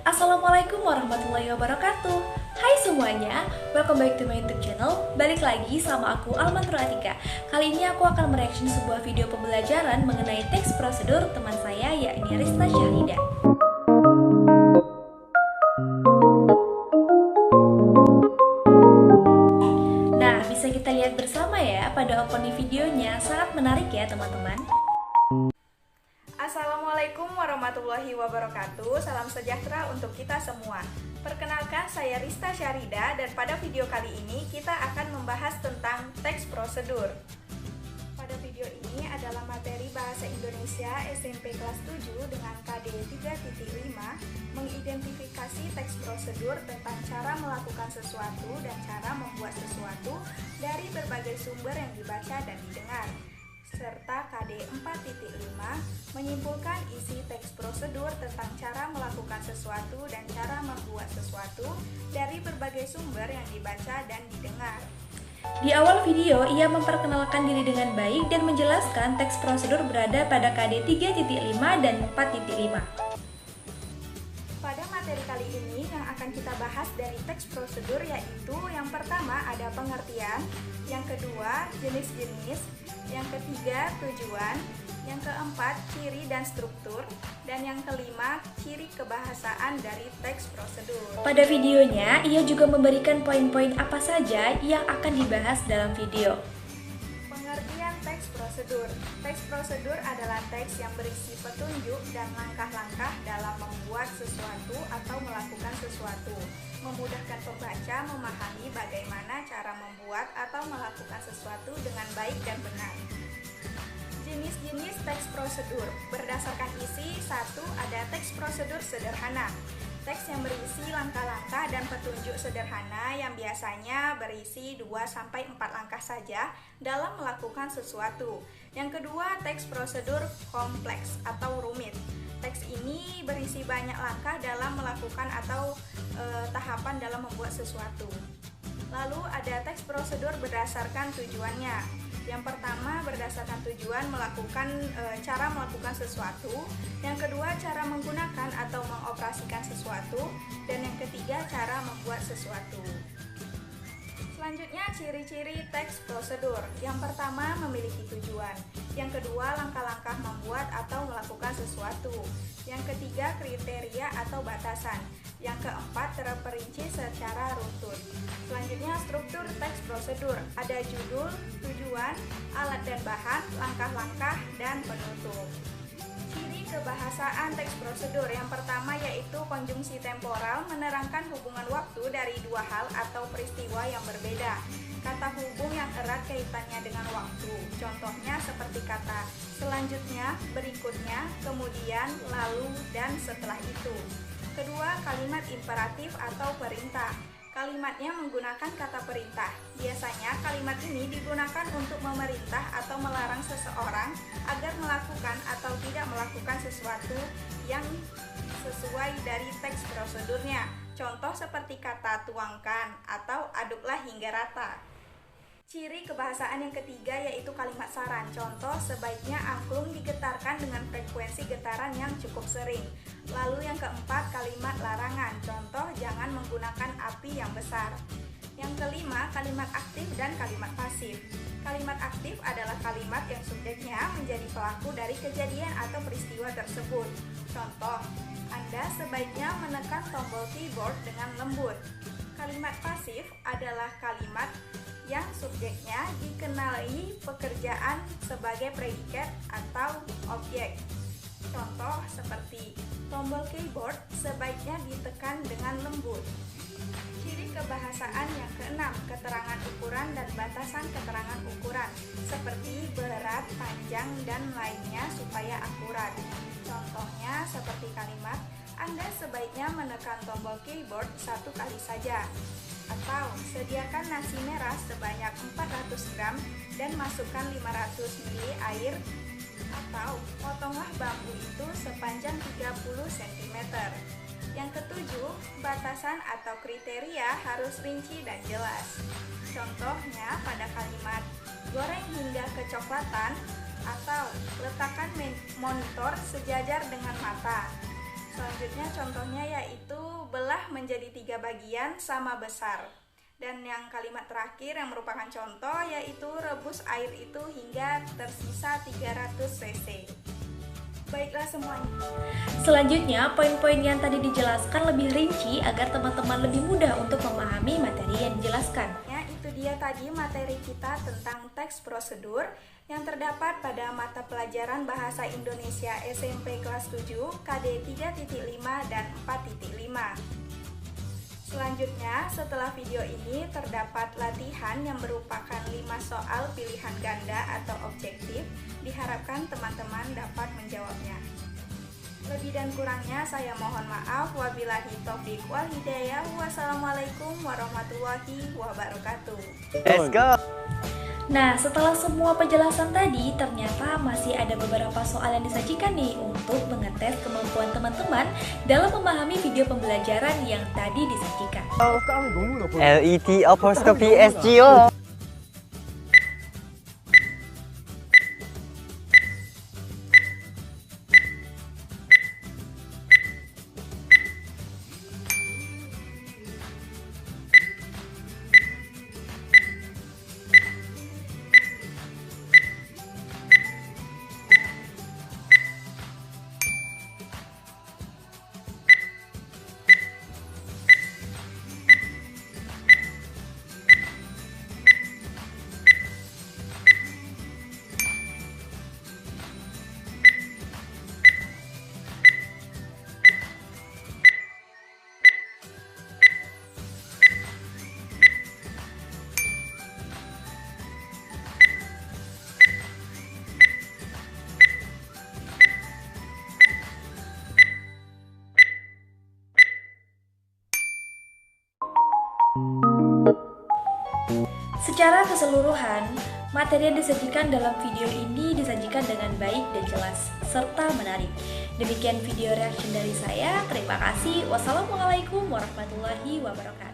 Assalamualaikum warahmatullahi wabarakatuh. Hai semuanya, welcome back to my YouTube channel. Balik lagi sama aku Almantur Atika. Kali ini aku akan mereaction sebuah video pembelajaran mengenai teks prosedur teman saya, yakni Rista Syahrida. Nah, bisa kita lihat bersama ya pada opening videonya, sangat menarik ya teman-teman. Assalamualaikum warahmatullahi wabarakatuh. Salam sejahtera untuk kita semua. Perkenalkan, saya Rista Syahrida dan pada video kali ini kita akan membahas tentang teks prosedur. Pada video ini adalah materi Bahasa Indonesia SMP kelas 7 dengan KD 3.5 mengidentifikasi teks prosedur tentang cara melakukan sesuatu dan cara membuat sesuatu dari berbagai sumber yang dibaca dan didengar, serta KD 4.5 menyimpulkan isi teks prosedur tentang cara melakukan sesuatu dan cara membuat sesuatu dari berbagai sumber yang dibaca dan didengar. Di awal video, ia memperkenalkan diri dengan baik dan menjelaskan teks prosedur berada pada KD 3.5 dan 4.5. Pada materi kali ini yang akan kita bahas dari teks prosedur yaitu yang pertama ada pengertian, yang kedua jenis-jenis, yang ketiga tujuan, yang keempat ciri dan struktur, dan yang kelima ciri kebahasaan dari teks prosedur. Pada videonya, ia juga memberikan poin-poin apa saja yang akan dibahas dalam video. Pengertian teks prosedur. Teks prosedur adalah teks yang berisi petunjuk dan langkah-langkah dalam membuat sesuatu atau melakukan sesuatu, memudahkan pembaca memahami bagaimana cara membuat atau melakukan sesuatu dengan baik dan benar. Jenis-jenis teks prosedur. Berdasarkan isi, 1. Ada teks prosedur sederhana. Teks yang berisi langkah-langkah dan petunjuk sederhana yang biasanya berisi 2-4 langkah saja dalam melakukan sesuatu. Yang kedua, teks prosedur kompleks atau rumit. Teks ini berisi banyak langkah dalam melakukan atau tahapan dalam membuat sesuatu. Lalu ada teks prosedur berdasarkan tujuannya. Yang pertama berdasarkan tujuan cara melakukan sesuatu, yang kedua cara menggunakan atau mengoperasikan sesuatu, dan yang ketiga cara membuat sesuatu. Selanjutnya ciri-ciri teks prosedur. Yang pertama memiliki tujuan, yang kedua langkah-langkah membuat atau melakukan sesuatu, yang ketiga kriteria atau batasan, yang keempat terperinci secara runtut. Selanjutnya struktur teks prosedur. Ada judul, tujuan, alat dan bahan, langkah-langkah, dan penutup. Ciri kebahasaan teks prosedur. Yang pertama yaitu konjungsi temporal, menerangkan hubungan waktu dari dua hal atau peristiwa yang berbeda. Kata hubung yang erat kaitannya dengan waktu. Contohnya seperti kata selanjutnya, berikutnya, kemudian, lalu, dan setelah itu. Kedua, kalimat imperatif atau perintah. Kalimatnya menggunakan kata perintah. Biasanya kalimat ini digunakan untuk memerintah atau melarang seseorang agar melakukan atau tidak melakukan sesuatu yang sesuai dari teks prosedurnya. Contoh seperti kata tuangkan atau aduklah hingga rata. Ciri kebahasaan yang ketiga yaitu kalimat saran. Contoh, sebaiknya angklung digetarkan dengan frekuensi getaran yang cukup sering. Lalu yang keempat, kalimat larangan. Contoh, jangan menggunakan api yang besar. Yang kelima, kalimat aktif dan kalimat pasif. Kalimat aktif adalah kalimat yang subjeknya menjadi pelaku dari kejadian atau peristiwa tersebut. Contoh, Anda sebaiknya menekan tombol keyboard dengan lembut. Kalimat pasif adalah kalimat yang subjeknya dikenali pekerjaan sebagai predikat atau objek. Contoh seperti tombol keyboard sebaiknya ditekan dengan lembut. Ciri kebahasaan yang keenam, keterangan ukuran dan batasan keterangan ukuran, seperti berat, panjang, dan lainnya supaya akurat. Contohnya seperti kalimat, Anda sebaiknya menekan tombol keyboard 1 kali saja. Atau sediakan nasi merah sebanyak 400 gram dan masukkan 500 ml air. Atau potonglah bambu itu sepanjang 30 cm. Yang ketujuh, batasan atau kriteria harus rinci dan jelas. Contohnya pada kalimat goreng hingga kecoklatan atau letakkan monitor sejajar dengan mata. Selanjutnya contohnya yaitu belah menjadi 3 bagian sama besar. Dan yang kalimat terakhir yang merupakan contoh yaitu rebus air itu hingga tersisa 300 cc. Baiklah semuanya. Selanjutnya, poin-poin yang tadi dijelaskan lebih rinci agar teman-teman lebih mudah untuk memahami materi yang dijelaskan. Ya, itu dia tadi materi kita tentang teks prosedur yang terdapat pada mata pelajaran Bahasa Indonesia SMP kelas 7 KD 3.5 dan 4.5. Selanjutnya, setelah video ini terdapat latihan yang merupakan 5 soal pilihan ganda atau objektif. Diharapkan teman-teman dapat menjawabnya. Lebih dan kurangnya saya mohon maaf. Wabillahi taufiq wal hidayah. Wassalamualaikum warahmatullahi wabarakatuh. Let's go. Nah, setelah semua penjelasan tadi, ternyata masih ada beberapa soal yang disajikan nih untuk mengetes kemampuan teman-teman dalam memahami video pembelajaran yang tadi disajikan. LET apostrophe SGO. Secara keseluruhan, materi yang disajikan dalam video ini disajikan dengan baik dan jelas, serta menarik. Demikian video reaction dari saya. Terima kasih. Wassalamualaikum warahmatullahi wabarakatuh.